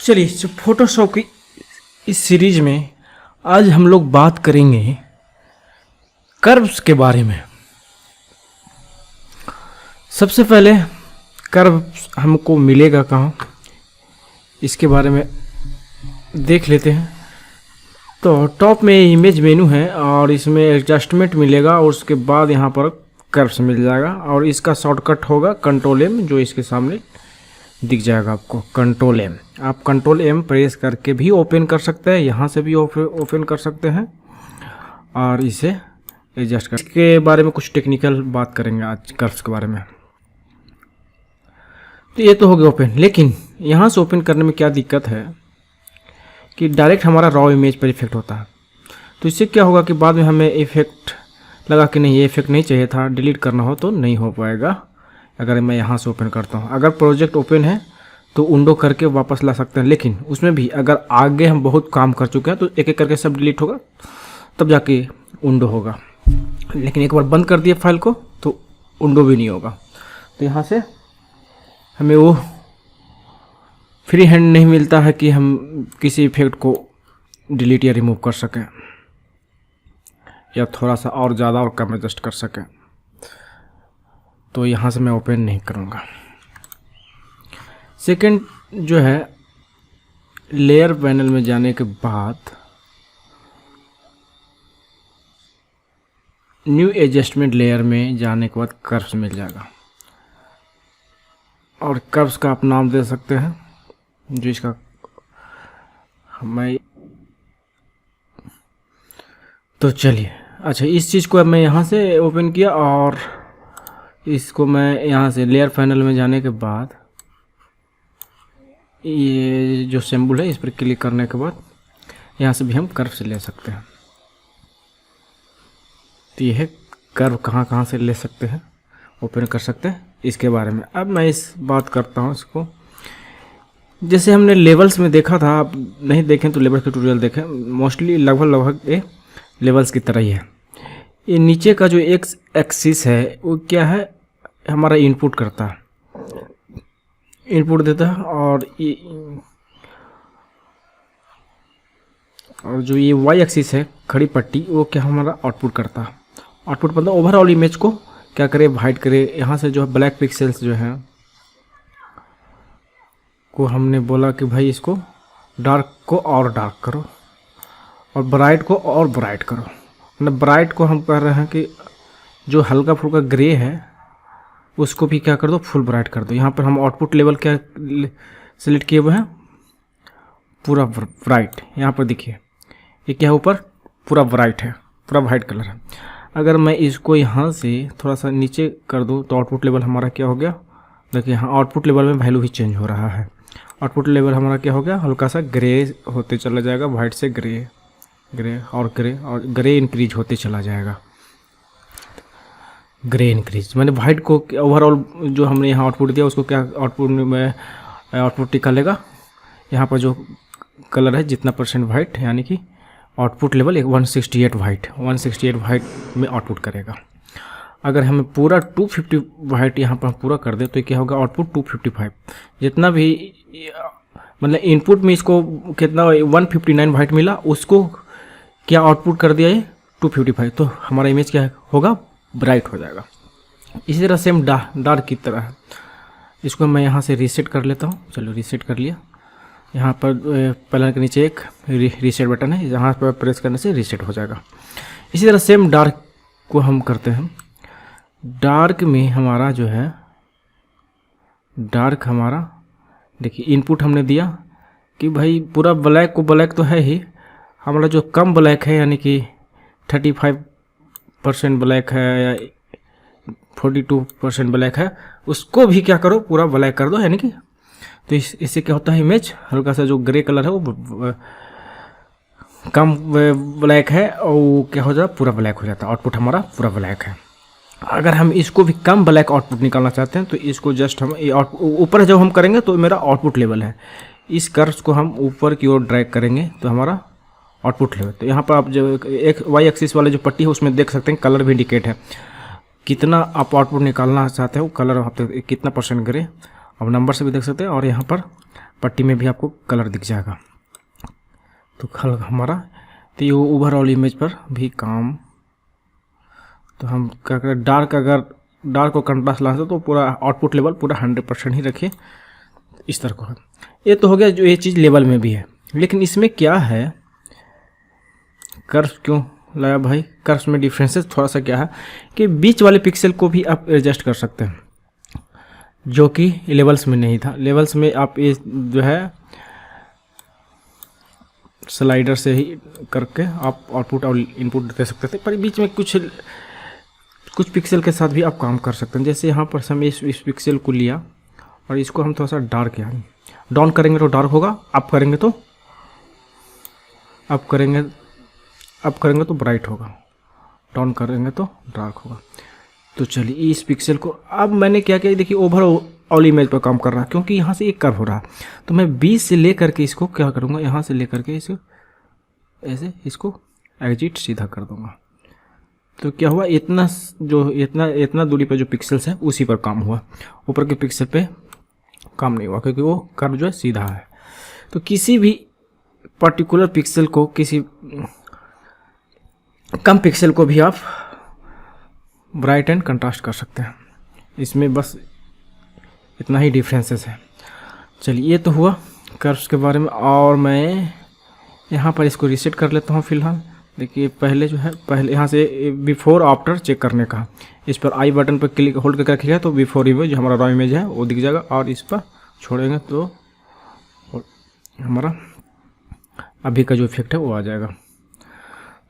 चलिए फोटोशॉप की इस सीरीज में आज हम लोग बात करेंगे कर्व्स के बारे में। सबसे पहले कर्व हमको मिलेगा कहाँ, इसके बारे में देख लेते हैं। तो टॉप में इमेज मेनू है और इसमें एडजस्टमेंट मिलेगा और उसके बाद यहाँ पर कर्व्स मिल जाएगा और इसका शॉर्टकट होगा कंट्रोल एम, जो इसके सामने दिख जाएगा आपको कंट्रोल एम। आप कंट्रोल एम प्रेस करके भी ओपन कर सकते हैं, यहाँ से भी ओपन कर सकते हैं और इसे एडजस्ट कर के बारे में कुछ टेक्निकल बात करेंगे आज कर्व्स के बारे में। तो ये तो हो गया ओपन, लेकिन यहाँ से ओपन करने में क्या दिक्कत है कि डायरेक्ट हमारा रॉ इमेज पर इफेक्ट होता है। तो इससे क्या होगा कि बाद में हमें इफेक्ट लगा कि नहीं ये इफेक्ट नहीं चाहिए था, डिलीट करना हो तो नहीं हो पाएगा। अगर मैं यहाँ से ओपन करता हूँ, अगर प्रोजेक्ट ओपन है तो उंडो करके वापस ला सकते हैं, लेकिन उसमें भी अगर आगे हम बहुत काम कर चुके हैं तो एक एक करके सब डिलीट होगा तब जाके उंडो होगा। लेकिन एक बार बंद कर दिए फाइल को तो उंडो भी नहीं होगा। तो यहाँ से हमें वो फ्री हैंड नहीं मिलता है कि हम किसी इफेक्ट को डिलीट या रिमूव कर सकें या थोड़ा सा और ज़्यादा और कम एडजस्ट कर सकें। तो यहाँ से मैं ओपन नहीं करूँगा। सेकंड जो है, लेयर पैनल में जाने के बाद न्यू एडजस्टमेंट लेयर में जाने के बाद कर्व्स मिल जाएगा और कर्व्स का आप नाम दे सकते हैं जो इसका मैं। तो चलिए, अच्छा इस चीज़ को अब मैं यहाँ से ओपन किया और इसको मैं यहाँ से लेयर पैनल में जाने के बाद ये जो सिंबल है इस पर क्लिक करने के बाद यहाँ से भी हम कर्व से ले सकते हैं। तो ये है कर्व कहाँ से ले सकते हैं, ओपन कर सकते हैं, इसके बारे में अब मैं इस बात करता हूँ। इसको जैसे हमने लेवल्स में देखा था, आप नहीं देखें तो लेवल ट्यूटोरियल देखें, मोस्टली लगभग ये लेवल्स की तरह ही है। ये नीचे का जो एक्स एक्सिस है वो क्या है, हमारा इनपुट करता है, इनपुट देता है और जो ये वाई एक्सिस है खड़ी पट्टी वो क्या हमारा आउटपुट करता है। आउटपुट मतलब ओवरऑल इमेज को क्या करे, वाइट करे। यहाँ से जो है ब्लैक पिक्सेल्स जो हैं को हमने बोला कि भाई इसको डार्क को और डार्क करो और ब्राइट को और ब्राइट करो। मतलब ब्राइट को हम कह रहे हैं कि जो हल्का फुल्का ग्रे है उसको भी क्या कर दो, फुल ब्राइट कर दो। यहाँ पर हम आउटपुट लेवल क्या सिलेक्ट किए हुए हैं, पूरा ब्राइट। यहाँ पर देखिए ये क्या है, ऊपर पूरा ब्राइट है, पूरा वाइट कलर है। अगर मैं इसको यहाँ से थोड़ा सा नीचे कर दूँ तो आउटपुट लेवल हमारा क्या हो गया, देखिए यहाँ आउटपुट लेवल में वैल्यू ही चेंज हो रहा है। आउटपुट लेवल हमारा क्या हो गया, हल्का सा ग्रे होते चला जाएगा, वाइट से ग्रे, ग्रे और ग्रे इंक्रीज होते चला जाएगा। ग्रे इंक्रीज मैंने वाइट को ओवरऑल जो हमने यहाँ आउटपुट दिया उसको क्या आउटपुट में आउटपुट निकालेगा। यहाँ पर जो कलर है जितना परसेंट वाइट, यानी कि आउटपुट लेवल 168 वाइट, 168 वाइट में आउटपुट करेगा। अगर हमें पूरा 250 वाइट यहाँ पर पूरा कर दे तो क्या होगा, आउटपुट 255। जितना भी मतलब इनपुट में इसको कितना 159 वाइट मिला, उसको क्या आउटपुट कर दिया ये 255। तो हमारा इमेज क्या होगा, ब्राइट हो जाएगा। इसी तरह सेम डार्क की तरह है। इसको मैं यहाँ से रीसेट कर लेता हूँ। चलो रीसेट कर लिया। यहाँ पर पैनल के नीचे एक रीसेट बटन है, यहाँ पर प्रेस करने से रीसेट हो जाएगा। इसी तरह सेम डार्क को हम करते हैं। डार्क में हमारा जो है, डार्क हमारा देखिए इनपुट हमने दिया कि भाई पूरा ब्लैक को ब्लैक तो है ही, हमारा जो कम ब्लैक है यानी कि 35% ब्लैक है या 42% ब्लैक है, उसको भी क्या करो, पूरा ब्लैक कर दो। यानी कि तो इससे क्या होता है, इमेज हल्का सा जो ग्रे कलर है वो कम ब्लैक है और वो क्या हो जाता है, पूरा ब्लैक हो जाता है। आउटपुट हमारा पूरा ब्लैक है। अगर हम इसको भी कम ब्लैक आउटपुट निकालना चाहते हैं तो इसको जस्ट हम ऊपर जब हम करेंगे तो मेरा आउटपुट लेवल है, इस कर्व्स को हम ऊपर की ओर ड्रैग करेंगे तो हमारा आउटपुट लेवल। तो यहाँ पर आप जो एक वाई एक्सिस वाले जो पट्टी है उसमें देख सकते हैं कलर भी इंडिकेट है, कितना आप आउटपुट निकालना चाहते हो, कलर आप कितना परसेंट ग्रे, अब नंबर से भी देख सकते हैं। और यहाँ पर पट्टी में भी आपको कलर दिख जाएगा। तो कल हमारा तो ये ओवरऑल इमेज पर भी काम। तो हम क्या करें, अगर डार्क को कंट्रास्ट लाना तो पूरा आउटपुट लेवल पूरा 100% ही रखिए, इस तरह को। ये तो हो गया जो ये चीज़ लेवल में भी है। लेकिन इसमें क्या है, कर्व क्यों लाया भाई, कर्व में डिफरेंसेस थोड़ा सा क्या है कि बीच वाले पिक्सल को भी आप एडजस्ट कर सकते हैं, जो कि लेवल्स में नहीं था। लेवल्स में आप ये जो है स्लाइडर से ही करके आप आउटपुट और इनपुट दे सकते थे, पर बीच में कुछ पिक्सल के साथ भी आप काम कर सकते हैं। जैसे यहाँ पर हम इस पिक्सल को लिया और इसको हम थोड़ा सा डार्क किया, डाउन करेंगे तो डार्क होगा, अप करेंगे तो ब्राइट होगा, डाउन करेंगे तो डार्क होगा। तो चलिए इस पिक्सल को अब मैंने क्या किया, देखिए ओवरऑल इमेज पर काम कर रहा है, क्योंकि यहाँ से एक कर्व हो रहा है। तो मैं 20 से लेकर के इसको क्या करूँगा, यहाँ से लेकर के इसको ऐसे इसको एग्जिट सीधा कर दूँगा। तो क्या हुआ, इतना दूरी पर जो पिक्सल्स है उसी पर काम हुआ, ऊपर के पिक्सल पे काम नहीं हुआ, क्योंकि वो कर्व जो है सीधा है। तो किसी भी पर्टिकुलर पिक्सल को, किसी कम पिक्सल को भी आप ब्राइट एंड कंट्रास्ट कर सकते हैं। इसमें बस इतना ही डिफरेंसेस है। चलिए ये तो हुआ कर्व्स के बारे में, और मैं यहाँ पर इसको रीसेट कर लेता हूँ फिलहाल। देखिए पहले जो है, पहले यहाँ से बिफोर आफ्टर चेक करने का, इस पर आई बटन पर क्लिक होल्ड करके रखिएगा तो बिफोर इमेज जो हमारा रॉ इमेज है वो दिख जाएगा, और इस पर छोड़ेंगे तो हमारा अभी का जो इफेक्ट है वो आ जाएगा।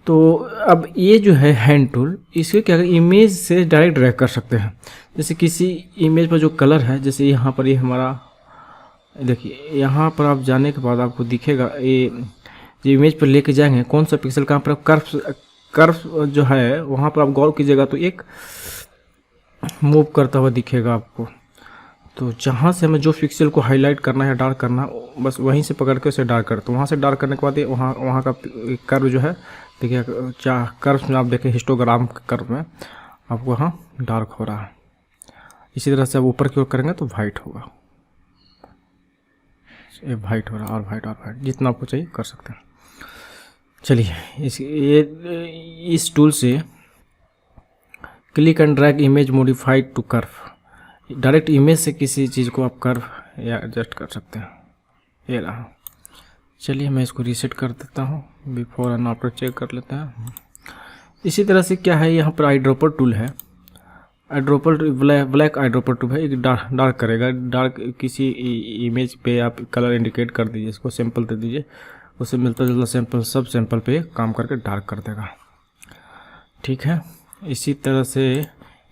तो अब ये जो है हैंड टूल, इसके क्या इमेज से डायरेक्ट ड्रैग कर सकते हैं। जैसे किसी इमेज पर जो कलर है, जैसे यहाँ पर ये हमारा देखिए, यहाँ पर आप जाने के बाद आपको दिखेगा ये जो इमेज पर लेके जाएंगे कौन सा पिक्सल कहाँ पर, कर्व जो है वहाँ पर आप गौर कीजिएगा तो एक मूव करता हुआ दिखेगा आपको। तो जहाँ से हमें जो पिक्सल को हाईलाइट करना है, डार्क करना, बस वहीं से पकड़ के उसे डार्क करते, वहाँ से डार्क करने के बाद वहाँ का कर्व जो है देखिए, कर्व में आप देखें हिस्टोग्राम कर्व में आपको वहाँ डार्क हो रहा है। इसी तरह से आप ऊपर की ओर करेंगे तो वाइट होगा, ये वाइट हो रहा है, और वाइट जितना आपको चाहिए कर सकते हैं। चलिए इस टूल से click and drag image modified to curve, direct image से किसी चीज़ को आप कर्व या एडजस्ट कर सकते हैं। ये रहा। चलिए मैं इसको रीसेट कर देता हूँ, बिफोर एंड आफ्टर चेक कर लेते हैं। इसी तरह से क्या है, यहाँ पर आई ड्रॉपर टूल है, eye dropper black eye dropper tool है, एक डार्क करेगा। डार्क किसी इमेज पे आप कलर इंडिकेट कर दीजिए, इसको सैंपल दे दीजिए, उससे मिलता जुलता सैंपल सब सैंपल पे काम करके डार्क कर देगा। ठीक है, इसी तरह से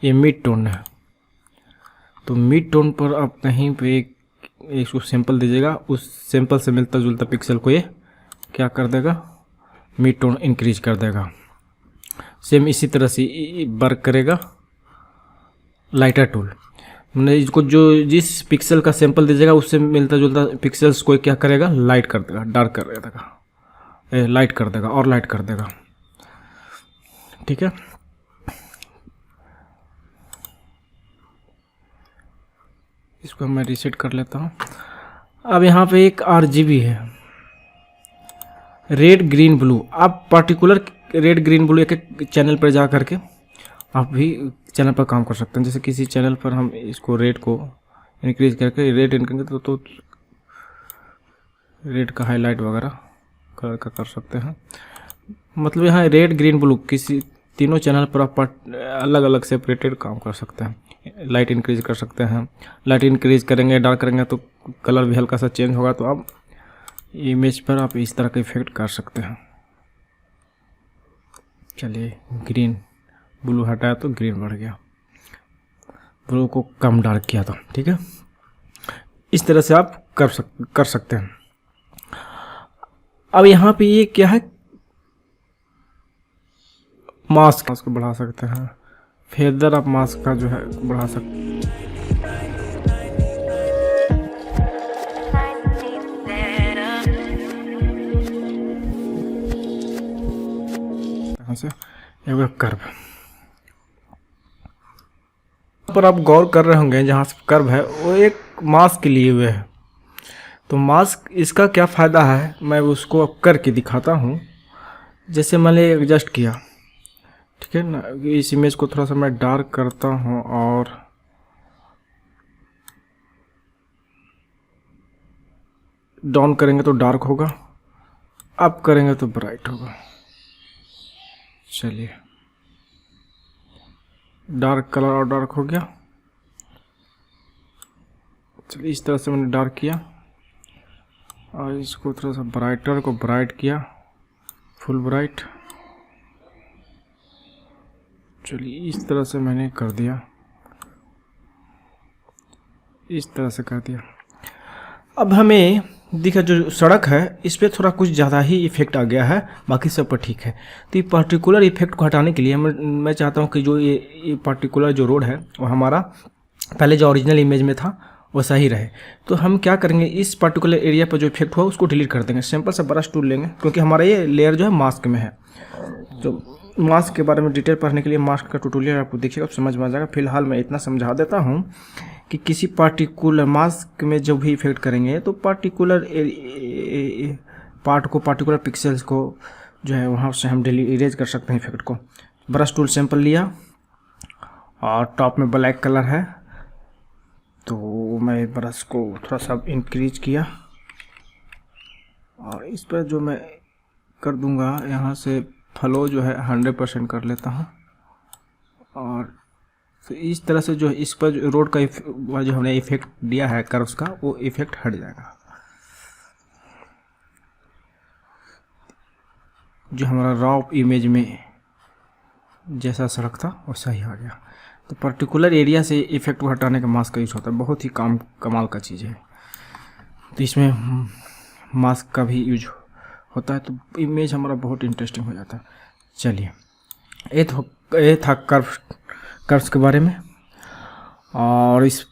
ये मिड टोन है, तो मिड टोन पर आप कहीं पे इसको सैंपल दीजिएगा, उस सैंपल से मिलता जुलता पिक्सल को ये क्या कर देगा, मिड टोन इंक्रीज कर देगा। सेम इसी तरह से वर्क करेगा लाइटर टूल, मैंने इसको जो जिस पिक्सल का सैंपल दीजिएगा उससे मिलता जुलता पिक्सल्स को क्या करेगा, लाइट कर देगा, डार्क कर देगा, लाइट कर देगा और लाइट कर देगा। ठीक है, इसको मैं रीसेट कर लेता हूँ। अब यहाँ पे एक RGB है, रेड ग्रीन ब्लू। आप पर्टिकुलर रेड ग्रीन ब्लू एक चैनल पर जा करके आप भी चैनल पर काम कर सकते हैं। जैसे किसी चैनल पर हम इसको रेड को इंक्रीज करके रेड करेंगे तो रेड का हाईलाइट वगैरह कलर का कर सकते हैं। मतलब यहाँ रेड ग्रीन ब्लू किसी तीनों चैनल पर आप अलग अलग सेपरेटेड काम कर सकते हैं। लाइट इंक्रीज कर सकते हैं, लाइट इंक्रीज करेंगे डार्क करेंगे तो कलर भी हल्का सा चेंज होगा, तो आप इमेज पर आप इस तरह का इफेक्ट कर सकते हैं। चलिए ग्रीन ब्लू हटाया तो ग्रीन बढ़ गया, ब्लू को कम डार्क किया था। ठीक है, इस तरह से आप कर सकते हैं। अब यहाँ पे ये क्या है, मास्क को बढ़ा सकते हैं, फेदर आप मास्क का जो है बढ़ा सकते हैं। से कर्व पर आप गौर कर रहे होंगे, जहाँ से कर्व है वो एक मास्क के लिए हुए है, तो मास्क इसका क्या फ़ायदा है मैं उसको अब करके दिखाता हूँ। जैसे मैंने एडजस्ट किया, ठीक है ना, इस इमेज को थोड़ा सा मैं डार्क करता हूँ और डाउन करेंगे तो डार्क होगा, अप करेंगे तो ब्राइट होगा। चलिए, डार्क कलर और डार्क हो गया। चलिए, इस तरह से मैंने डार्क किया और इसको थोड़ा सा ब्राइटर को ब्राइट किया, फुल ब्राइट। चलिए, इस तरह से मैंने कर दिया, इस तरह से कर दिया। अब हमें दिखा जो सड़क है इस पर थोड़ा कुछ ज़्यादा ही इफेक्ट आ गया है, बाकी सब पर ठीक है। तो ये पर्टिकुलर इफेक्ट को हटाने के लिए मैं चाहता हूँ कि जो ये पर्टिकुलर जो रोड है वो हमारा पहले जो ओरिजिनल इमेज में था वैसा ही रहे। तो हम क्या करेंगे, इस पर्टिकुलर एरिया पर जो इफेक्ट हुआ उसको डिलीट कर देंगे। सिंपल सा ब्रश टूल लेंगे, क्योंकि हमारा ये लेयर जो है मास्क में है। तो मास्क के बारे में डिटेल पढ़ने के लिए मास्क का ट्यूटोरियल आपको देखिएगा, समझ में आ जाएगा। फिलहाल मैं इतना समझा देता हूँ कि किसी पार्टिकुलर मास्क में जब भी इफेक्ट करेंगे तो पार्टिकुलर पार्ट को, पार्टिकुलर पिक्सेल्स को जो है वहाँ से हम डेली इरेज कर सकते हैं इफेक्ट को। ब्रश टूल सैंपल लिया और टॉप में ब्लैक कलर है तो मैं ब्रश को थोड़ा सा इंक्रीज किया और इस पर जो मैं कर दूंगा यहाँ से फ्लो जो है 100% कर लेता हूँ। और तो इस तरह से जो इस पर जो रोड का जो हमने इफेक्ट दिया है कर्व्स का, वो इफेक्ट हट जाएगा। जो हमारा रॉ इमेज में जैसा सड़क था वैसा ही आ गया। तो पर्टिकुलर एरिया से इफेक्ट को हटाने का मास्क का यूज होता है, बहुत ही कमाल का चीज़ है। तो इसमें मास्क का भी यूज होता है तो इमेज हमारा बहुत इंटरेस्टिंग हो जाता है। चलिए, ये था कर्व्स के बारे में। और इस